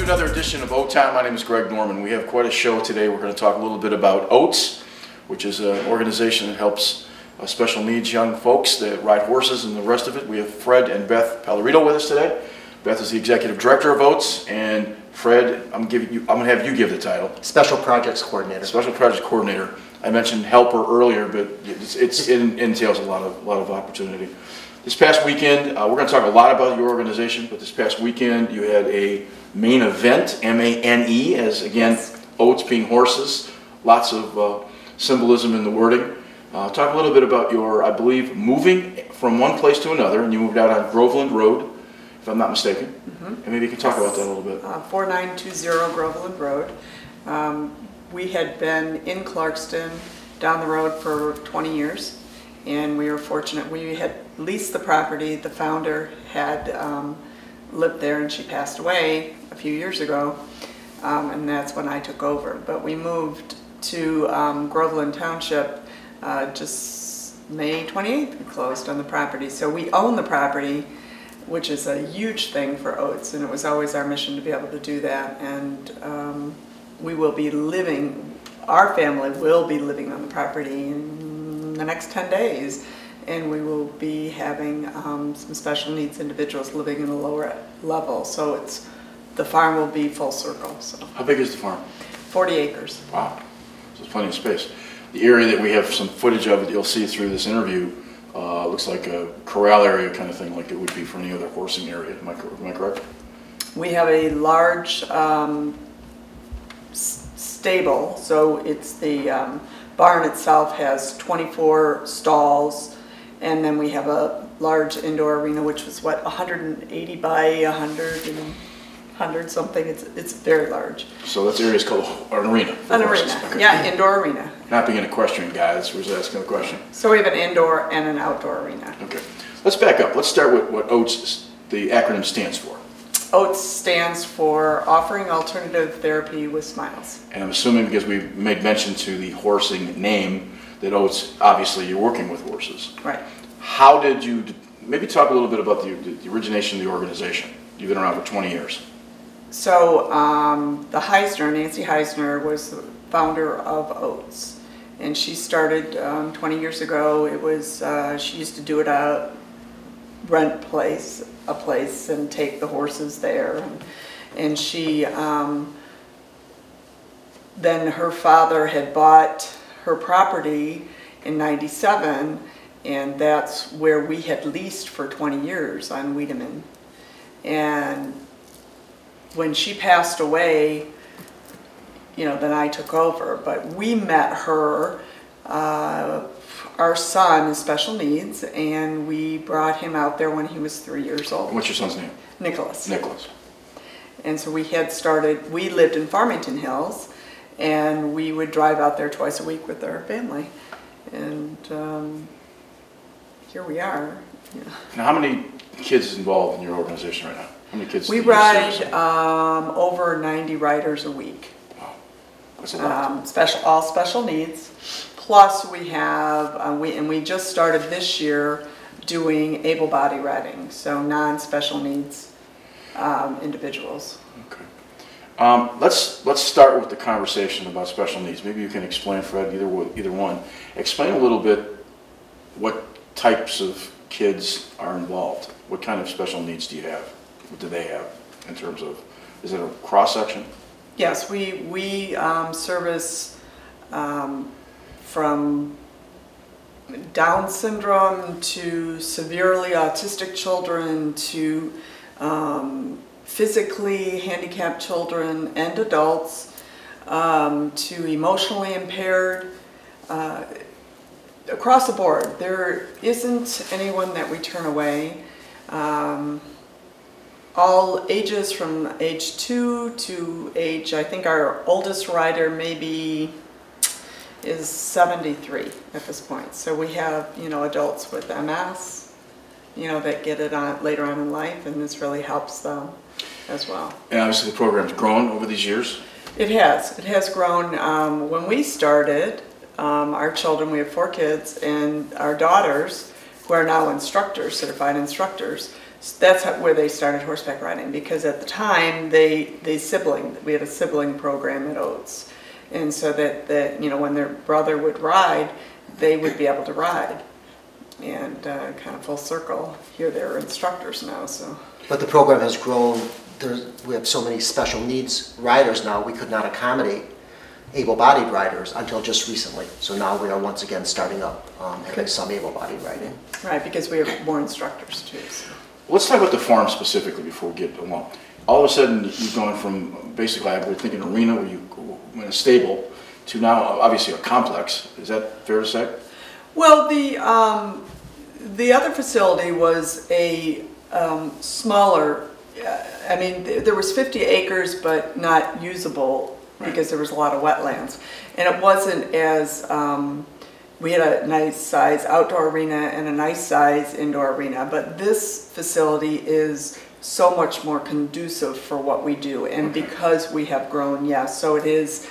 another edition of OATS. My name is Greg Norman. We have quite a show today. We're going to talk a little bit about OATS, which is an organization that helps special needs young folks that ride horses and the rest of it. We have Fred and Beth Pallarito with us today. Beth is the executive director of OATS, and Fred, I'm going to have you give the title. Special Projects Coordinator. Special Projects Coordinator. I mentioned helper earlier, but it entails a lot of opportunity. This past weekend, we're going to talk a lot about your organization, but this past weekend you had a main event, M-A-N-E, as again, yes. OATS being horses, lots of symbolism in the wording. Talk a little bit about your, I believe, moving from one place to another, and you moved out on Groveland Road, if I'm not mistaken, and maybe you can talk about that a little bit. 4920 Groveland Road. We had been in Clarkston down the road for 20 years, and we were fortunate. We had leased the property. The founder had lived there, and she passed away a few years ago, and that's when I took over. But we moved to Groveland Township just May 28th. We closed on the property. So we own the property, which is a huge thing for OATS, and it was always our mission to be able to do that. And we will be living, our family will be living on the property in the next 10 days, and we will be having some special needs individuals living in a lower level. So the farm will be full circle. So. How big is the farm? 40 acres. Wow, so there's plenty of space. The area that we have some footage of that you'll see through this interview looks like a corral area kind of thing, like it would be for any other horsing area. Am I correct? We have a large stable, so it's the barn itself has 24 stalls, and then we have a large indoor arena, which was what, 180 by 100 something. It's very large. So that area is called an arena. An arena, okay. Yeah, indoor arena. Not being an equestrian guy, that's where I was asking the question. So we have an indoor and an outdoor arena. Okay, let's back up. Let's start with what OATS, the acronym, stands for. OATS stands for Offering Alternative Therapy with Smiles. And I'm assuming, because we made mention to the horsing name, that OATS, obviously you're working with horses. Right. How did you, maybe talk a little bit about the origination of the organization. You've been around for 20 years. So the Heisner, Nancy Heisner, was the founder of OATS. And she started 20 years ago. It was, she used to do it out, rent a place and take the horses there. And she, then her father had bought her property in '97, and that's where we had leased for 20 years on Wiedemann. And when she passed away, you know, then I took over. But we met her, our son is special needs, and we brought him out there when he was 3 years old. What's your son's name? Nicholas. Nicholas. And so we lived in Farmington Hills, and we would drive out there twice a week with our family. And here we are. Yeah. Now, how many kids is involved in your organization right now? How many kids? We ride over 90 riders a week. Wow, that's a lot. All special needs. Plus we have, we just started this year doing able body riding, so non-special needs individuals. Okay. Let's start with the conversation about special needs. Maybe you can explain, Fred, either one. Explain a little bit what types of kids are involved. What kind of special needs do you have? What do they have in terms of, is it a cross-section? Yes, we service from Down syndrome to severely autistic children to physically handicapped children and adults, to emotionally impaired, across the board. There isn't anyone that we turn away. All ages from age 2 to age, I think our oldest rider maybe is 73 at this point. So we have, you know, adults with MS, you know, that get it on later on in life, and this really helps them as well. And obviously the program's grown over these years. It has grown. When we started, our children, we have 4 kids, and our daughters, who are now instructors, certified instructors, That's where they started horseback riding, because at the time we had a sibling program at OATS, and so that you know, when their brother would ride, they would be able to ride, and kind of full circle. Here they're instructors now, so. But the program has grown. We have so many special needs riders now. We could not accommodate able-bodied riders until just recently. So now we are once again starting up having some able-bodied riding. Right, because we have more instructors too. So. Let's talk about the farm specifically before we get along. All of a sudden, you've gone from basically, I would think, an arena where you were in a stable to now obviously a complex. Is that fair to say? Well, the other facility was a smaller. I mean, there was 50 acres, but not usable because there was a lot of wetlands, and it wasn't as. We had a nice size outdoor arena and a nice size indoor arena, but this facility is so much more conducive for what we do, and because we have grown, yes, so it is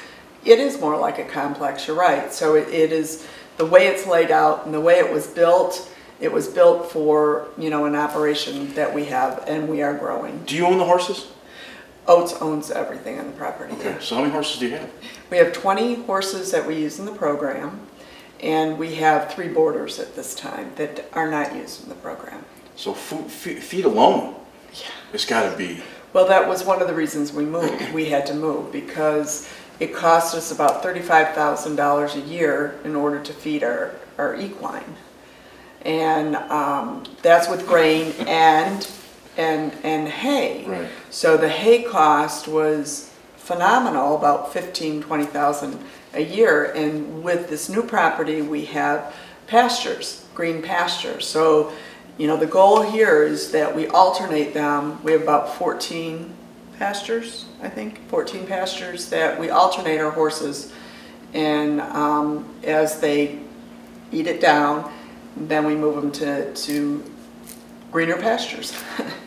more like a complex, you're right. So it is, the way it's laid out and the way it was built for, you know, an operation that we have, and we are growing. Do you own the horses? OATS owns everything on the property. Okay, so how many horses do you have? We have 20 horses that we use in the program. And we have 3 boarders at this time that are not used in the program. So feed alone, it's got to be. Well, that was one of the reasons we moved. We had to move because it cost us about $35,000 a year in order to feed our equine. And that's with grain and hay. Right. So the hay cost was phenomenal, about $15,000-$20,000 a year, and with this new property we have pastures, green pastures. So, you know, the goal here is that we alternate them. We have about 14 pastures, I think, 14 pastures that we alternate our horses, and as they eat it down, then we move them to greener pastures.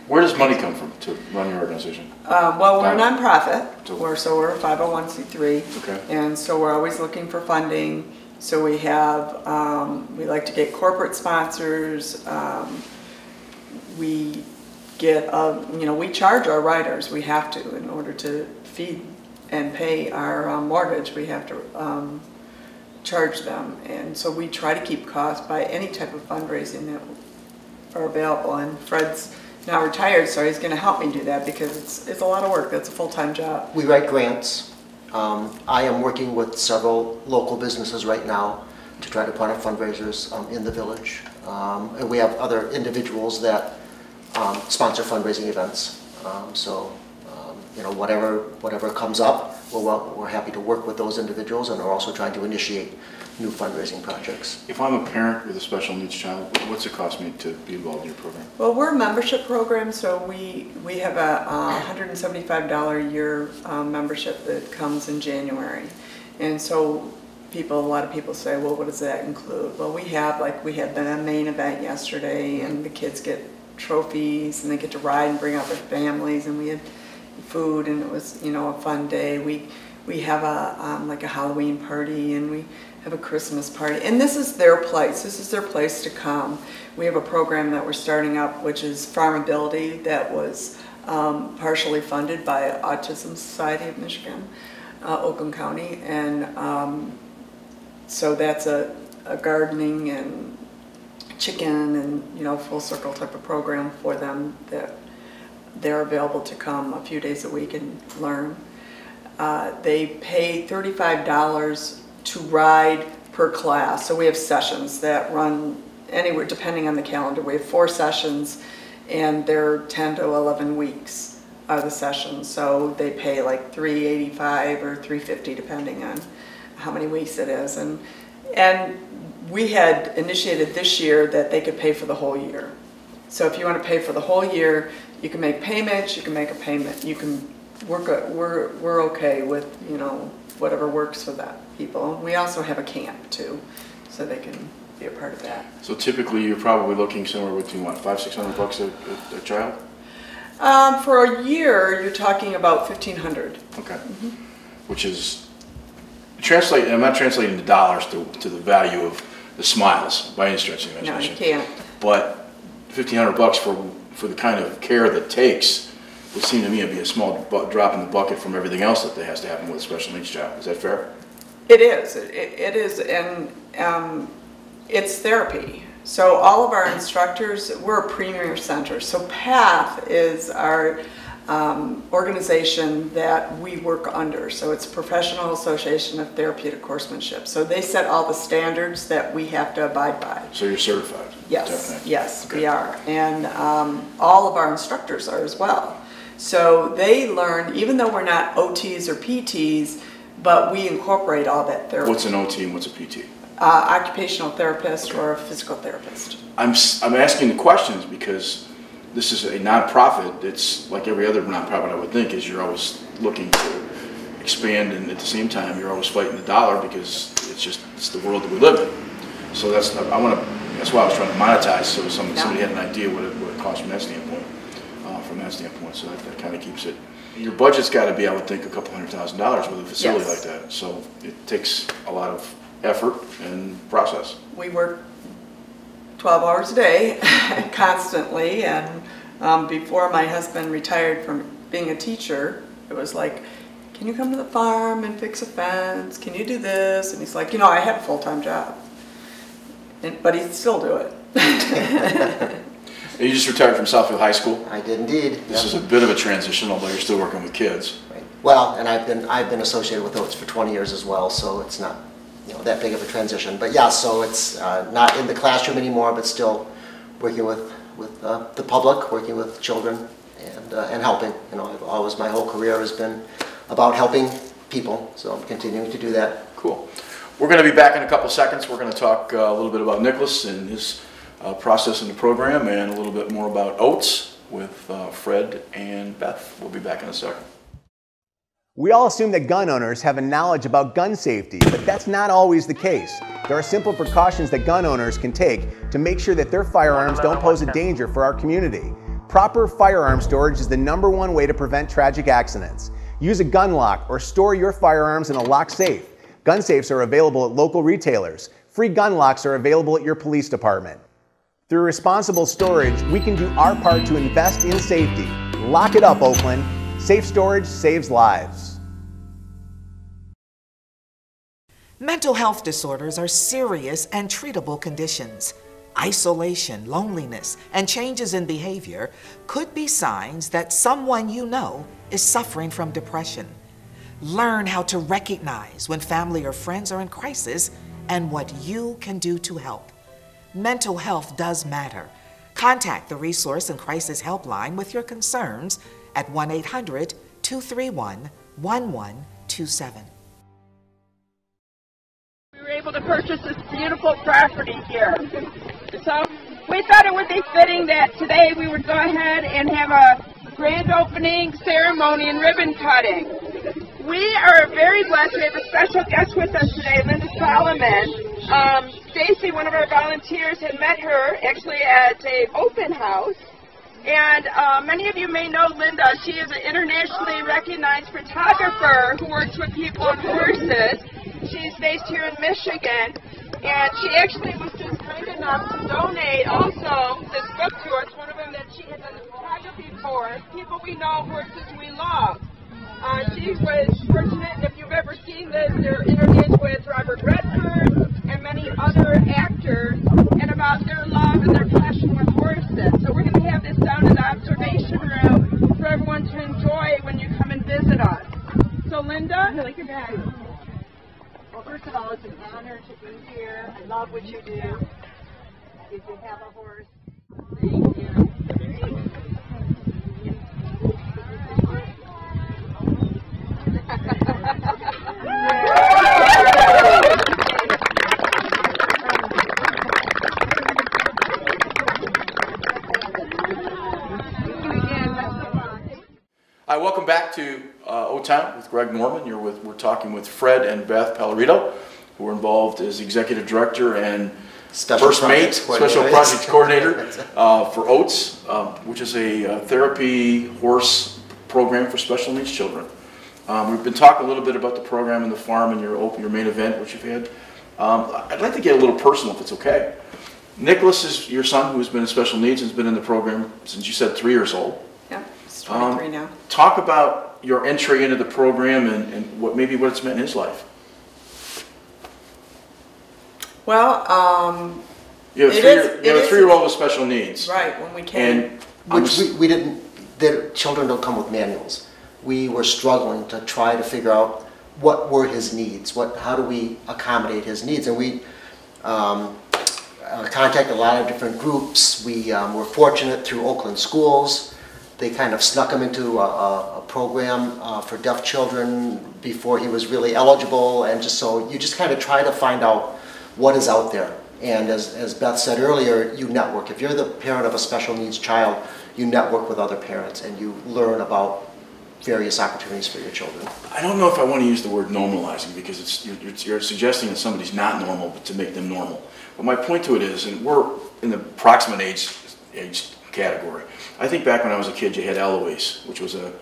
Where does money come from to run your organization? Well, we're a nonprofit, so we're a 501c3, okay. And so we're always looking for funding. So we have, we like to get corporate sponsors. We get, you know, we charge our riders. We have to, in order to feed and pay our mortgage, we have to charge them. And so we try to keep costs by any type of fundraising that are available. And Fred's now retired, so he's going to help me do that because it's a lot of work. That's a full-time job. We write grants. I am working with several local businesses right now to try to put on fundraisers in the village. And we have other individuals that sponsor fundraising events. You know, whatever comes up, we're happy to work with those individuals, and we're also trying to initiate new fundraising projects. If I'm a parent with a special needs child, what's it cost me to be involved in your program? Well, we're a membership program, so we have a $175 a year membership that comes in January. And so a lot of people say, well, what does that include? Well, we had the main event yesterday, and the kids get trophies, and they get to ride and bring out their families, and we had food, and it was, you know, a fun day. We have like a Halloween party, and we have a Christmas party, and this is their place. This is their place to come. We have a program that we're starting up, which is Farmability, that was partially funded by Autism Society of Michigan, Oakland County, and so that's a gardening and chicken and, you know, full circle type of program for them that they're available to come a few days a week and learn. They pay $35 to ride per class. So we have sessions that run anywhere, depending on the calendar. We have 4 sessions, and they're 10 to 11 weeks are the sessions. So they pay like $385 or $350 depending on how many weeks it is. And we had initiated this year that they could pay for the whole year. So if you want to pay for the whole year, you can make payments. You can make a payment. You can we're okay with, you know, whatever works for that people. We also have a camp too, so they can be a part of that. So typically you're probably looking somewhere between what, $500-600 a child? For a year, you're talking about $1,500. Okay. Which is I'm not translating the dollars to the value of the smiles by any stretch of the imagination. No, you can't. But $1,500 for for the kind of care that it takes, would seem to me to be a small drop in the bucket from everything else that has to happen with a special needs child. Is that fair? It is. It is, and it's therapy. So all of our instructors, we're a premier center. So PATH is our organization that we work under. So it's Professional Association of Therapeutic Horsemanship. So they set all the standards that we have to abide by. So you're certified? Yes, Definitely. yes, Okay. we are. And all of our instructors are as well. So they learn, even though we're not OTs or PTs, but we incorporate all that therapy. What's an OT and what's a PT? Occupational therapist or a physical therapist. I'm asking the questions because this is a nonprofit. It's like every other nonprofit, I would think, is you're always looking to expand, and at the same time you're always fighting the dollar because it's the world that we live in. So that's why I was trying to monetize, so somebody had an idea what it costs from that standpoint. So that kind of keeps it. Your budget's got to be, I would think, a couple $100,000 with a facility like that. So it takes a lot of effort and process. We work 12 hours a day, constantly, and before my husband retired from being a teacher, it was like, can you come to the farm and fix a fence? Can you do this? And he's like, I have a full-time job. But he'd still do it. You just retired from Southfield High School? I did indeed. This is a bit of a transition, although you're still working with kids. Right. Well, and I've been associated with OATS for 20 years as well, so it's not that big of a transition. But yeah, so it's not in the classroom anymore, but still working with the public, working with children, and helping. My whole career has been about helping people, so I'm continuing to do that. Cool. We're going to be back in a couple seconds. We're going to talk a little bit about Nicholas and his process in the program, and a little bit more about OATS with Fred and Beth. We'll be back in a second. We all assume that gun owners have a knowledge about gun safety, but that's not always the case. There are simple precautions that gun owners can take to make sure that their firearms don't pose a danger for our community. Proper firearm storage is the #1 way to prevent tragic accidents. Use a gun lock or store your firearms in a locked safe. Gun safes are available at local retailers. Free gun locks are available at your police department. Through responsible storage, we can do our part to invest in safety. Lock it up, Oakland. Safe storage saves lives. Mental health disorders are serious and treatable conditions. Isolation, loneliness, and changes in behavior could be signs that someone you know is suffering from depression. Learn how to recognize when family or friends are in crisis and what you can do to help. Mental health does matter. Contact the Resource and Crisis Helpline with your concerns at 1-800-231-1127. We were able to purchase this beautiful property here. So we thought it would be fitting that today we would go ahead and have a grand opening ceremony and ribbon cutting. We are very blessed. We have a special guest with us today, Linda Solomon. Stacy, one of our volunteers, had met her actually at an open house. And many of you may know Linda. She is an internationally recognized photographer who works with people on horses. She's based here in Michigan. And she actually was just kind enough to donate also this book to us, one of them that she had done the photography for, People We Know, Horses We Love. She was fortunate, and if you've ever seen this, they're interviews with Robert Redford and many other actors, and about their love and their passion with horses. So we're going to have this down in the observation room for everyone to enjoy when you come and visit us. So Linda? Well, first of all, it's an honor to be here. I love what you do. If you have a horse, thank you. Hi, welcome back to O-Town with Greg Norman. We're talking with Fred and Beth Pallarito, who are involved as executive director and first mate, special projects coordinator for OATS, which is a therapy horse program for special needs children. We've been talking a little bit about the program and the farm and your main event, which you've had. I'd like to get a little personal, if it's okay. Nicholas is your son, who's been in special needs and has been in the program since you said 3 years old. Yeah, he's 23 now. Talk about your entry into the program and what it's meant in his life. Well, You have a 3-year-old with special needs. Right, when we came. Which we didn't, their children don't come with manuals. We were struggling to try to figure out what were his needs, how do we accommodate his needs, and we contacted a lot of different groups. We were fortunate through Oakland Schools. They kind of snuck him into a program for deaf children before he was really eligible, and just so you just kind of try to find out what is out there. And as Beth said earlier, you network. If you're the parent of a special needs child, you network with other parents and you learn about various opportunities for your children. I don't know if I want to use the word normalizing, because you're suggesting that somebody's not normal, but to make them normal. But my point to it is, and we're in the approximate age category. I think back when I was a kid, you had Eloise, which was an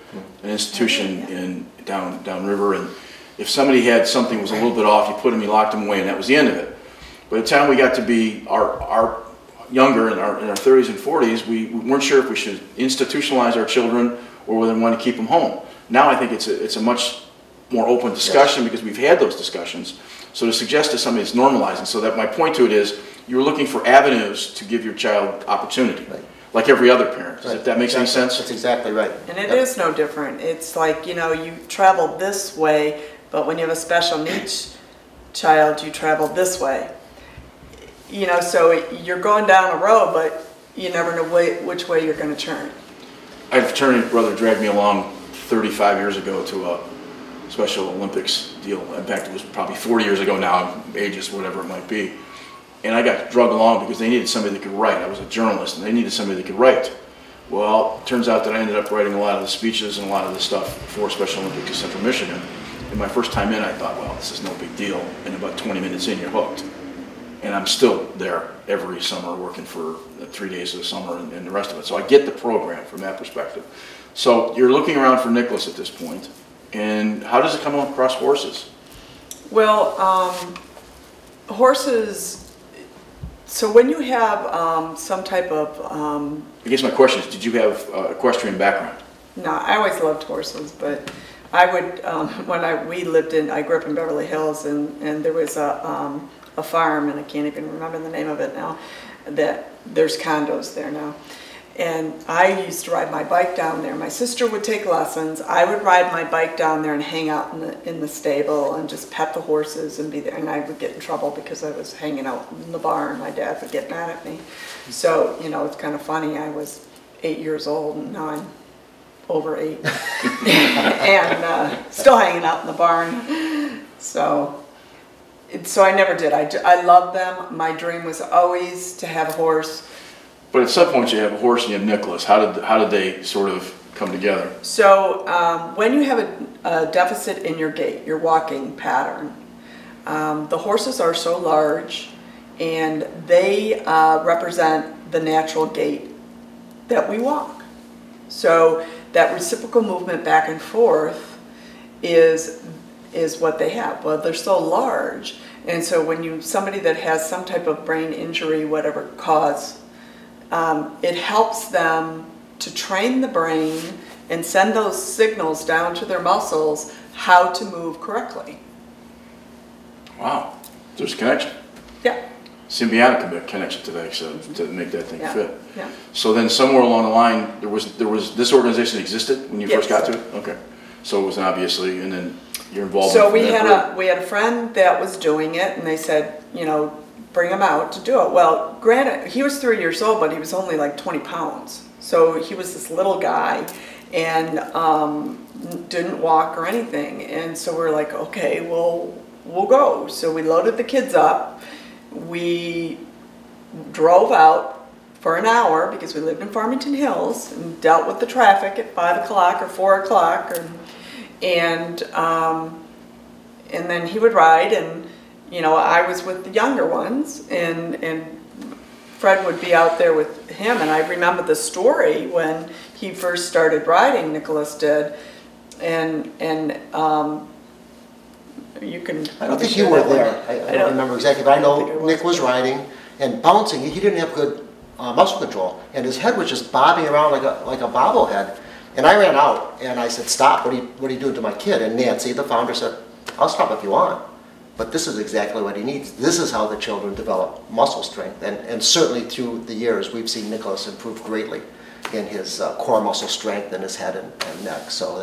institution in downriver, and if somebody had something was a little bit off, you locked them away, and that was the end of it. By the time we got to be our younger, in our 30s and 40s, we weren't sure if we should institutionalize our children or whether we want to keep them home. Now I think it's a much more open discussion, because we've had those discussions. So to suggest to somebody it's normalizing, so that my point to it is, you're looking for avenues to give your child opportunity, like every other parent. If that makes any sense? That's exactly right. And it is no different. It's like, you travel this way, but when you have a special needs child, you travel this way. So you're going down a road, but you never know which way you're going to turn. I had a fraternity brother drag me along 35 years ago to a Special Olympics deal. In fact, it was probably 40 years ago now, ages, whatever it might be. And I got drugged along because they needed somebody that could write. I was a journalist, and they needed somebody that could write. Well, it turns out that I ended up writing a lot of the speeches and a lot of the stuff for Special Olympics of Central Michigan. And my first time in, I thought, well, this is no big deal. And about 20 minutes in, you're hooked. And I'm still there every summer working for 3 days of the summer and the rest of it. So I get the program from that perspective. So you're looking around for Nicholas at this point. And how does it come across horses? Well, horses, so when you have some type of... I guess my question is, did you have equestrian background? No, I always loved horses, but I would, I grew up in Beverly Hills, and there was a farm, and I can't even remember the name of it now, that there's condos there now. And I used to ride my bike down there. My sister would take lessons. I would ride my bike down there and hang out in the stable and just pet the horses and be there. And I would get in trouble because I was hanging out in the barn. My dad would get mad at me. So, it's kind of funny. I was 8 years old, and now I'm over 8. And still hanging out in the barn. So I never did. I love them. My dream was always to have a horse. But at some point you have a horse and you have Nicholas. How did they sort of come together? So when you have a deficit in your gait, your walking pattern, the horses are so large, and they represent the natural gait that we walk. So that reciprocal movement back and forth is what they have. Well, they're so large, and so when somebody that has some type of brain injury, whatever cause, it helps them to train the brain and send those signals down to their muscles how to move correctly. Wow, there's a connection. Yeah. Symbiotic connection today, so to make that thing fit. Yeah. So then somewhere along the line, there was this organization existed when you first got to it? Okay. So it was obviously, and then you're involved. So we had a friend that was doing it, and they said, bring him out to do it. Well, granted, he was 3 years old, but he was only like 20 pounds. So he was this little guy, and didn't walk or anything. And so we're like, okay, we'll go. So we loaded the kids up. We drove out for an hour because we lived in Farmington Hills and dealt with the traffic at 5 o'clock or 4 o'clock, and then he would ride, and I was with the younger ones, and Fred would be out there with him. And I remember the story when he first started riding, Nicholas did, and you can... I don't think you were there. I don't remember exactly, but I know Nick was riding, and bouncing. He didn't have good muscle control, and his head was just bobbing around like a bobblehead. And I ran out and I said, "Stop! What are you doing to my kid?" And Nancy, the founder, said, "I'll stop if you want, but this is exactly what he needs. This is how the children develop muscle strength." And certainly through the years, we've seen Nicholas improve greatly in his core muscle strength in his head and neck. So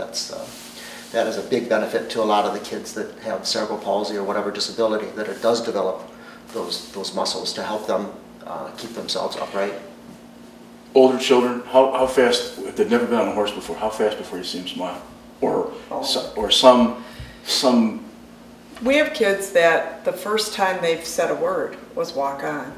that is a big benefit to a lot of the kids that have cerebral palsy or whatever disability, that it does develop those muscles to help them keep themselves upright. Older children, how fast, if they've never been on a horse before, how fast before you see them smile? Or some We have kids that the first time they've said a word was walk on.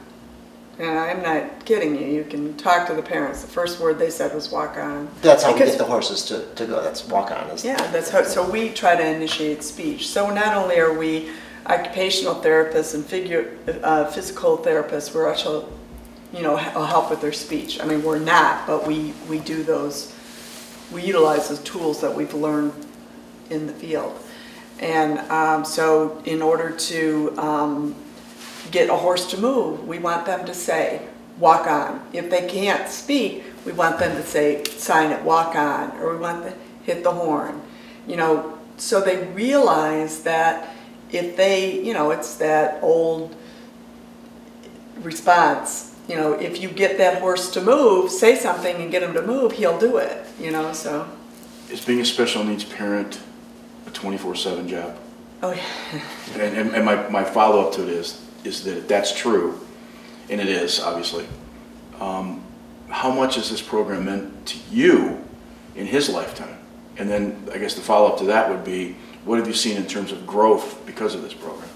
And I'm not kidding you. You can talk to the parents. The first word they said was walk on. That's how we get the horses to go. That's walk on. Yeah, that's how. So we try to initiate speech. So not only are we occupational therapists and physical therapists, we're also, help with their speech. I mean, we're not, but we do those. We utilize those tools that we've learned in the field. And so in order to get a horse to move, we want them to say, walk on. If they can't speak, we want them to say, sign it, walk on, or we want them to hit the horn. So they realize that if they, it's that old response, if you get that horse to move, say something and get him to move, he'll do it, so. Is being a special needs parent a 24/7 job? Oh, yeah. And my follow-up to it is that if that's true, and it is, obviously, how much has this program meant to you in his lifetime? And then I guess the follow-up to that would be, what have you seen in terms of growth because of this program?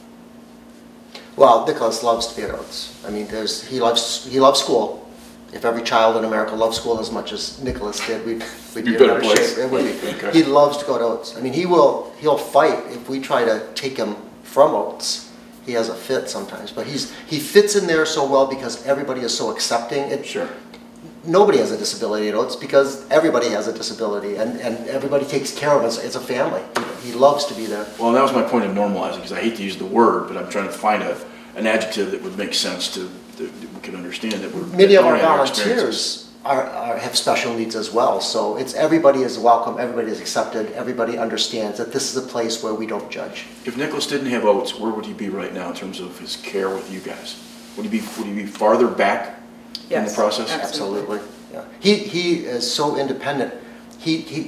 Well, Nicholas loves to be at OATS. I mean, he loves school. If every child in America loved school as much as Nicholas did, we'd be in better shape. It would be. Okay. He loves to go to OATS. I mean, he'll fight if we try to take him from OATS. He has a fit sometimes, but he fits in there so well because everybody is so accepting. Sure. Nobody has a disability at OATS because everybody has a disability, and everybody takes care of us. It's a family. He loves to be there. Well, that was my point of normalizing, because I hate to use the word, but I'm trying to find an adjective that would make sense that we can understand that we're. Many of our volunteers have special needs as well, so everybody is welcome, everybody is accepted, everybody understands that this is a place where we don't judge. If Nicholas didn't have OATS, where would he be right now in terms of his care with you guys? Would he be farther back in the process? Absolutely. Yeah. He is so independent.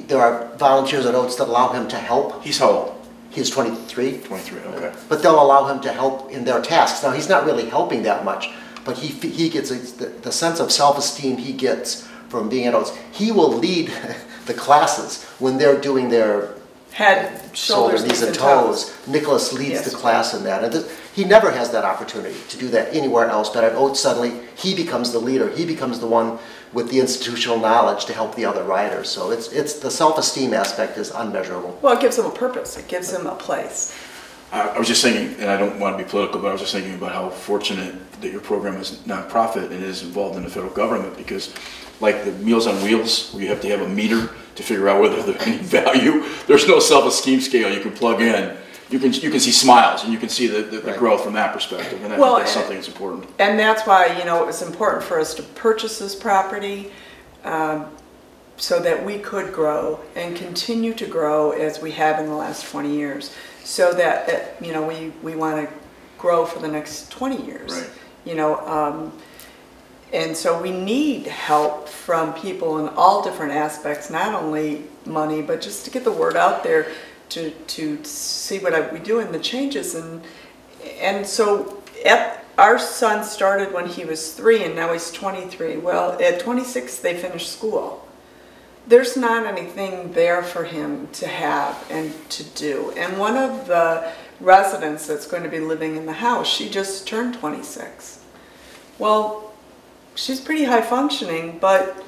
There are volunteers at OATS that allow him to help. He's how old? He's 23. 23, okay. But they'll allow him to help in their tasks. Now, he's not really helping that much, but he gets the sense of self-esteem he gets from being at OATS. He will lead the classes when they're doing their head, shoulders, knees, and toes. Nicholas leads the class in that. And he never has that opportunity to do that anywhere else, but at OATS suddenly he becomes the leader. He becomes the one with the institutional knowledge to help the other riders. So it's the self-esteem aspect is unmeasurable. Well, it gives him a purpose. It gives him a place. I was just thinking, and I don't want to be political, but I was just thinking about how fortunate that your program is nonprofit and is involved in the federal government, because like the Meals on Wheels, where you have to have a meter to figure out whether there's any value, there's no self-esteem scale you can plug in. You can see smiles, and you can see the growth from that perspective, and I think that's something that's important. And that's why, it was important for us to purchase this property so that we could grow and continue to grow as we have in the last 20 years, so that we want to grow for the next 20 years. Right. And so we need help from people in all different aspects, not only money, but just to get the word out there, to see what we do and the changes. And so our son started when he was 3 and now he's 23. Well, at 26 they finished school. There's not anything there for him to have and to do. And one of the residents that's going to be living in the house, she just turned 26. Well, she's pretty high functioning, but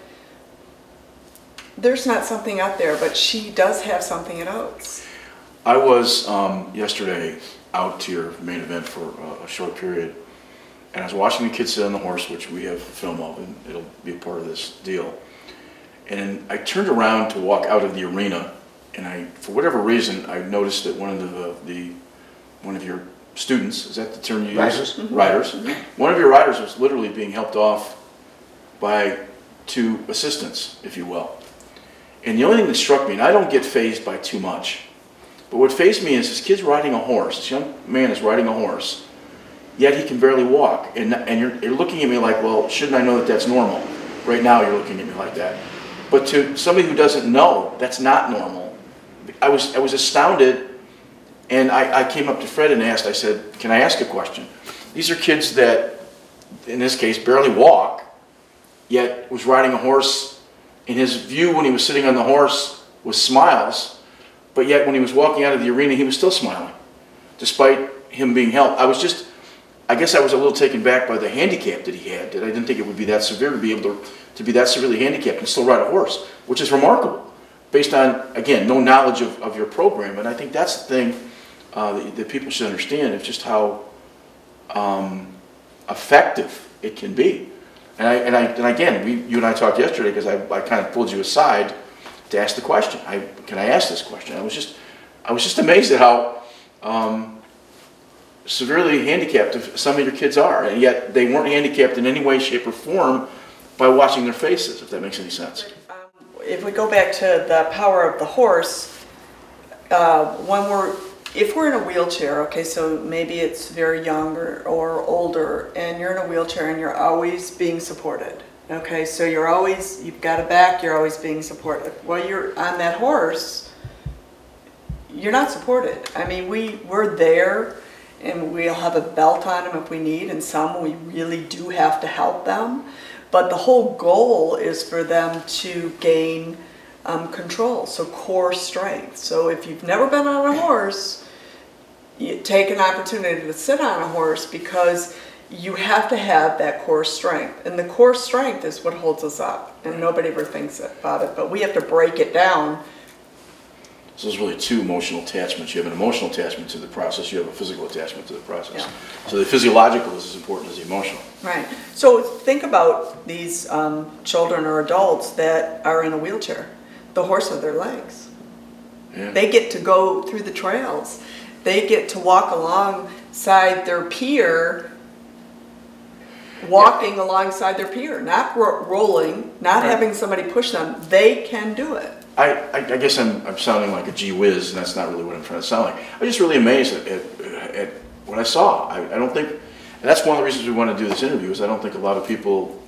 there's not something out there, but she does have something at OATS. I was yesterday out to your main event for a short period, and I was watching the kids sit on the horse, which we have film of, and it'll be a part of this deal. And I turned around to walk out of the arena, and for whatever reason, I noticed that one of your students, is that the term you use? Riders. Riders. One of your riders was literally being helped off by 2 assistants, if you will. And the only thing that struck me, and I don't get fazed by too much, but what fazed me is this kid's riding a horse, this young man is riding a horse, yet he can barely walk. And you're looking at me like, well, shouldn't I know that that's normal? Right now you're looking at me like that. But to somebody who doesn't know, that's not normal. I was astounded, and I came up to Fred and asked, I said, can I ask a question? These are kids that, in this case, barely walk, yet was riding a horse. And his view when he was sitting on the horse was smiles, but yet when he was walking out of the arena, he was still smiling, despite him being helped. I guess I was a little taken back by the handicap that he had, that I didn't think it would be that severe to be able to be that severely handicapped and still ride a horse, which is remarkable, based on, again, no knowledge of your program. And I think that's the thing that people should understand, is just how effective it can be. And again, you and I talked yesterday, because I kind of pulled you aside to ask the question. Can I ask this question? I was just amazed at how severely handicapped some of your kids are, and yet they weren't handicapped in any way, shape, or form by watching their faces, if that makes any sense. If we go back to the power of the horse, if we're in a wheelchair, okay, so maybe it's very young or older, and you're in a wheelchair and you're always being supported, okay, so you've got a back, you're always being supported. Well, you're on that horse, you're not supported. I mean, we're there, and we'll have a belt on them if we need, and some we really do have to help them, but the whole goal is for them to gain control, so core strength. So if you've never been on a horse, you take an opportunity to sit on a horse, because you have to have that core strength. And the core strength is what holds us up, and nobody ever thinks about it, but we have to break it down. So there's really 2 emotional attachments. You have an emotional attachment to the process, you have a physical attachment to the process. Yeah. So the physiological is as important as the emotional. Right. So think about these children or adults that are in a wheelchair. The horse are their legs. Yeah. They get to go through the trails. They get to walk alongside their peer, walking alongside their peer, not rolling, not having somebody push them. They can do it. I guess I'm sounding like a gee whiz, and that's not really what I'm trying to sound like. I'm just really amazed at what I saw. I don't think, and that's one of the reasons we want to do this interview, is I don't think a lot of people,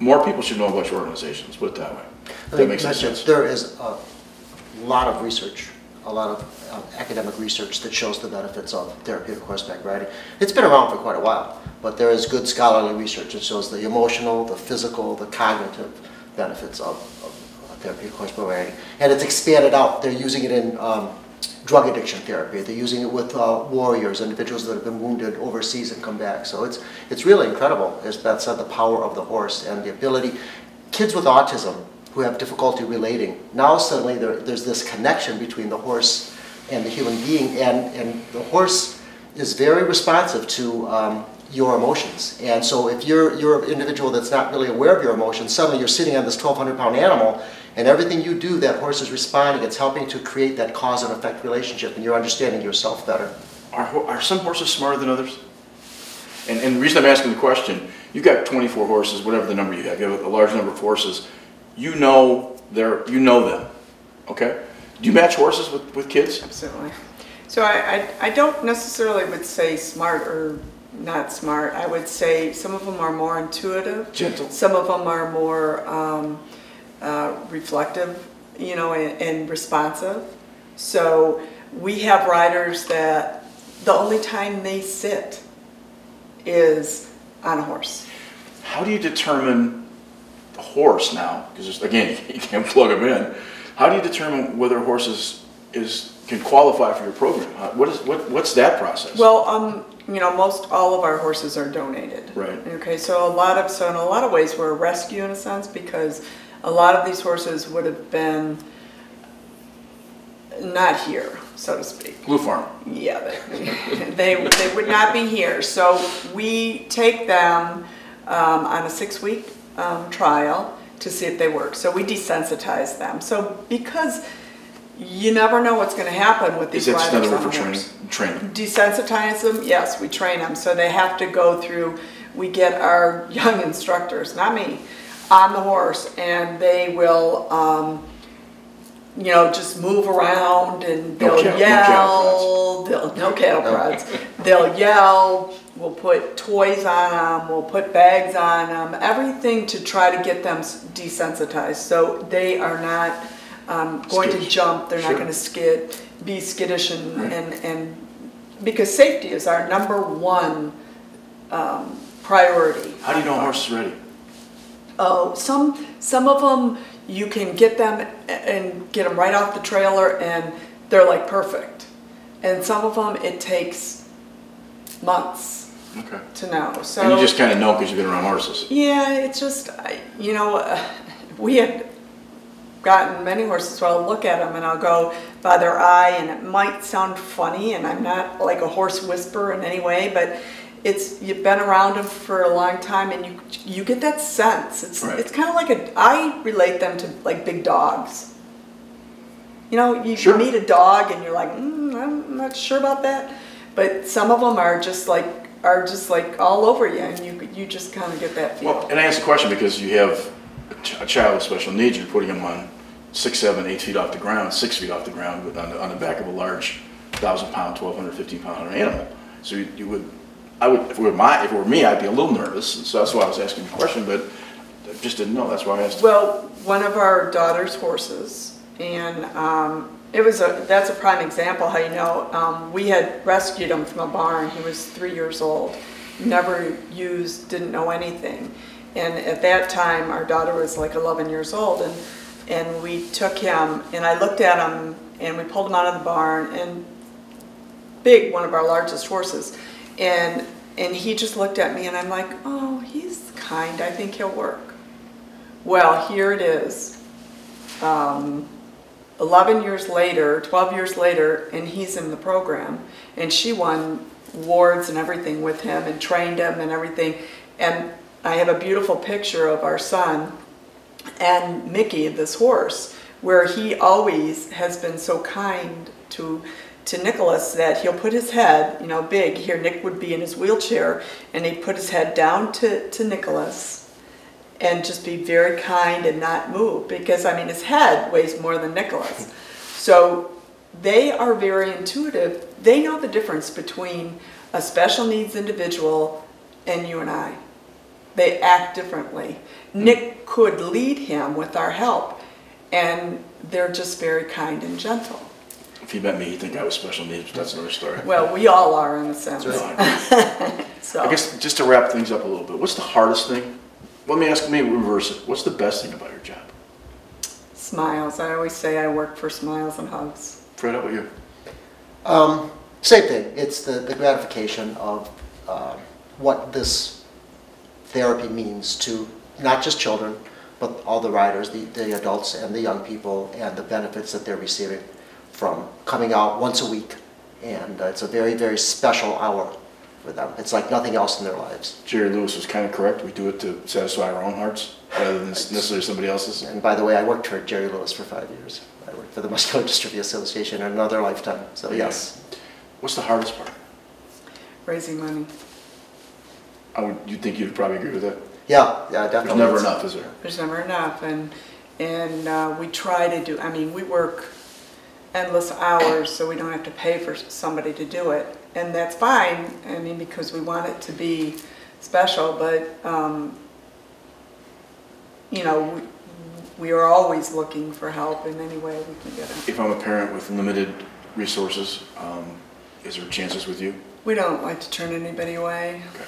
more people should know about your organization. Let's put it that way. That makes sense. There is a lot of research, a lot of academic research that shows the benefits of therapeutic horseback riding. It's been around for quite a while, but there is good scholarly research that shows the emotional, the physical, the cognitive benefits of therapeutic horseback riding. And it's expanded out. They're using it in drug addiction therapy. They're using it with warriors, individuals that have been wounded overseas and come back. So it's really incredible, as Beth said, the power of the horse and the ability. Kids with autism who have difficulty relating, now suddenly there's this connection between the horse and the human being, and the horse is very responsive to your emotions. And so if you're an individual that's not really aware of your emotions, suddenly you're sitting on this 1,200-pound animal, and everything you do, that horse is responding. It's helping to create that cause and effect relationship, and you're understanding yourself better. Are some horses smarter than others? And the reason I'm asking the question, you've got 24 horses, whatever the number you have a large number of horses. You know them, okay? Do you match horses with kids? Absolutely. So I don't necessarily would say smart or not smart. I would say some of them are more intuitive. Gentle. Some of them are more reflective, and responsive. So we have riders that the only time they sit is on a horse. How do you determine the horse now? Because again, you can't plug them in. How do you determine whether a horse can qualify for your program? What's that process? Well, most all of our horses are donated. Right. Okay, so in a lot of ways we're a rescue in a sense, because a lot of these horses would have been not here, so to speak. Blue Farm. Yeah, they would not be here. So we take them on a 6-week trial to see if they work. So we desensitize them. So because you never know what's going to happen with these riders on the horse. Train them. Desensitize them, yes, we train them. So they have to go through, we get our young instructors, not me, on the horse, and they will, you know, just move around, and they'll yell. No cattle prods. They'll yell. We'll put toys on them. We'll put bags on them. Everything to try to get them desensitized, so they are not going to jump. They're not going to be skittish, and because safety is our #1 priority. How do you know a horse is ready? Oh, some of them you can get them and get them right off the trailer and they're like perfect. And some of them it takes months to know. So, and you just kind of know because you've been around horses. Yeah, it's just, you know, we had gotten many horses, so I'll look at them and I'll go by their eye, and it might sound funny, and I'm not like a horse whisperer in any way, but you've been around them for a long time, and you get that sense. It's kind of like I relate them to like big dogs. You know, you meet a dog and you're like, I'm not sure about that, but some of them are just like all over you, and you just kind of get that feel. Well, and I ask the question because you have a child with special needs. You're putting them on 6, 7, 8 feet off the ground, 6 feet off the ground, on the back of a large 1,000-pound, 1,250-pound animal. So you would. I would, if it were me, I'd be a little nervous, and so that's why I was asking the question, but I just didn't know. That's why I asked. Well, one of our daughter's horses, and that's a prime example how you know, we had rescued him from a barn. He was 3 years old, never used, didn't know anything, and at that time our daughter was like 11 years old, and we took him, and I looked at him, and we pulled him out of the barn, and big, one of our largest horses. And he just looked at me, and I'm like, oh, he's kind, I think he'll work. Well, here it is, 11 years later, 12 years later, and he's in the program, and she won awards and everything with him and trained him and everything. And I have a beautiful picture of our son and Mickey, this horse, where he always has been so kind to Nicholas that he'll put his head, you know, big, here Nick would be in his wheelchair, and he'd put his head down to Nicholas and just be very kind and not move, because I mean his head weighs more than Nicholas. So they are very intuitive. They know the difference between a special needs individual and you and I. They act differently. Nick could lead him with our help, and they're just very kind and gentle. If you met me, you'd think I was special needs, but that's another story. Well, we all are in a sense. So. I guess just to wrap things up a little bit, what's the hardest thing? Let me reverse it. What's the best thing about your job? Smiles. I always say I work for smiles and hugs. Fred, how about you? Same thing. It's the gratification of what this therapy means to not just children, but all the riders, the adults and the young people, and the benefits that they're receiving from coming out once a week. And it's a very, very special hour for them. It's like nothing else in their lives. Jerry Lewis was kind of correct. We do it to satisfy our own hearts rather than necessarily somebody else's. And by the way, I worked for Jerry Lewis for 5 years. I worked for the Muscular Dystrophy Association in another lifetime. So yes. What's the hardest part? Raising money. You'd think you'd probably agree with that? Yeah, definitely. There's never enough, is there? There's never enough, and we try to do. I mean, we work endless hours, so we don't have to pay for somebody to do it, and that's fine. I mean, because we want it to be special, but you know, we are always looking for help in any way we can get it. If I'm a parent with limited resources, is there chances with you? We don't like to turn anybody away. Okay.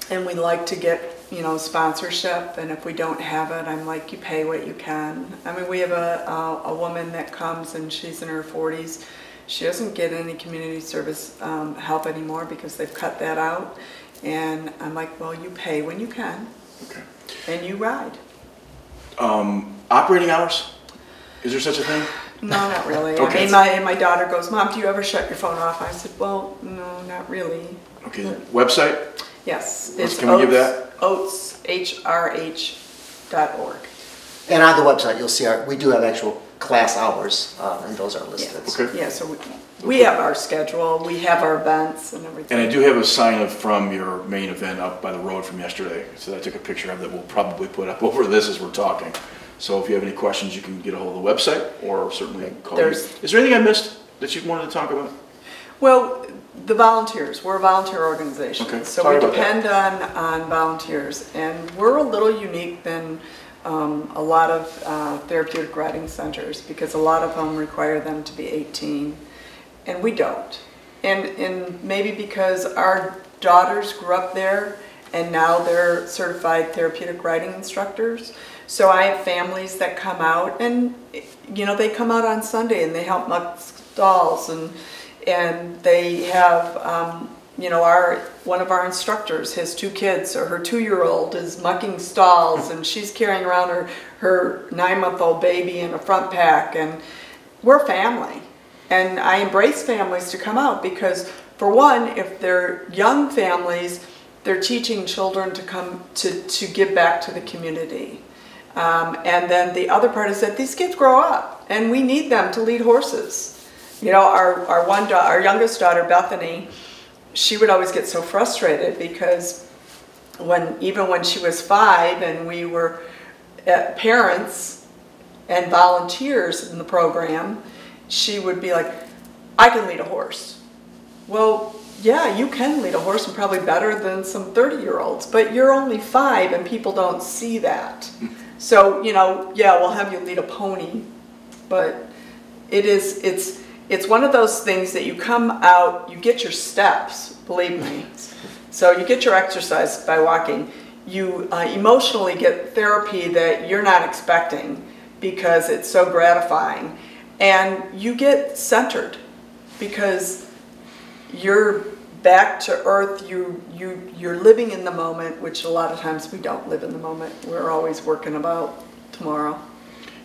And we like to get, you know, sponsorship, and if we don't have it, I'm like, you pay what you can. I mean, we have a woman that comes, and she's in her 40s. She doesn't get any community service help anymore because they've cut that out. And I'm like, well, you pay when you can. Okay. And you ride. Operating hours? Is there such a thing? No, not really. Okay. I mean, my daughter goes, Mom, do you ever shut your phone off? I said, well, no, not really. Okay. Website? Yes. Can we give that? OATS, HRH.org. And on the website, you'll see we do have actual class hours, and those are listed. Okay. Yeah, so we have our schedule, we have our events and everything. And I do have a sign up from your main event up by the road from yesterday. So I took a picture of that we'll probably put up over this as we're talking. So if you have any questions, you can get a hold of the website or certainly call me. Is there anything I missed that you wanted to talk about? Well, the volunteers, we're a volunteer organization. Okay, so talk we about depend on volunteers. And we're a little unique than a lot of therapeutic riding centers because a lot of them require them to be 18. And we don't. And maybe because our daughters grew up there and now they're certified therapeutic riding instructors. So I have families that come out and, you know, they come out on Sunday and they help muck stalls and they have, you know, one of our instructors, his 2 kids, or her 2-year-old is mucking stalls and she's carrying around her 9-month-old baby in a front pack, and we're family. And I embrace families to come out because, for one, if they're young families, they're teaching children to come to give back to the community. And then the other part is that these kids grow up and we need them to lead horses. You know, our youngest daughter, Bethany, she would always get so frustrated because even when she was 5 and we were parents and volunteers in the program, she would be like, I can lead a horse. Well, yeah, you can lead a horse and probably better than some 30-year-olds, but you're only 5 and people don't see that. So, you know, yeah, we'll have you lead a pony, but it's one of those things that you come out, you get your steps, believe me. So you get your exercise by walking. You emotionally get therapy that you're not expecting because it's so gratifying. And you get centered because you're back to earth, you're living in the moment, which a lot of times we don't live in the moment. We're always working about tomorrow.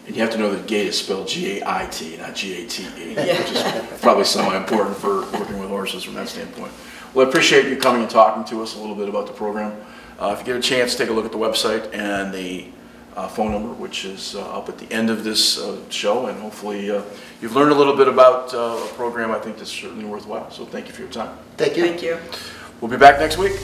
And you have to know that gait is spelled G-A-I-T, not G-A-T-E, Yeah. which is probably semi-important for working with horses from that standpoint. Well, I appreciate you coming and talking to us a little bit about the program. If you get a chance, take a look at the website and the phone number, which is up at the end of this show, and hopefully you've learned a little bit about a program I think that's certainly worthwhile. So thank you for your time. Thank you. Thank you. We'll be back next week.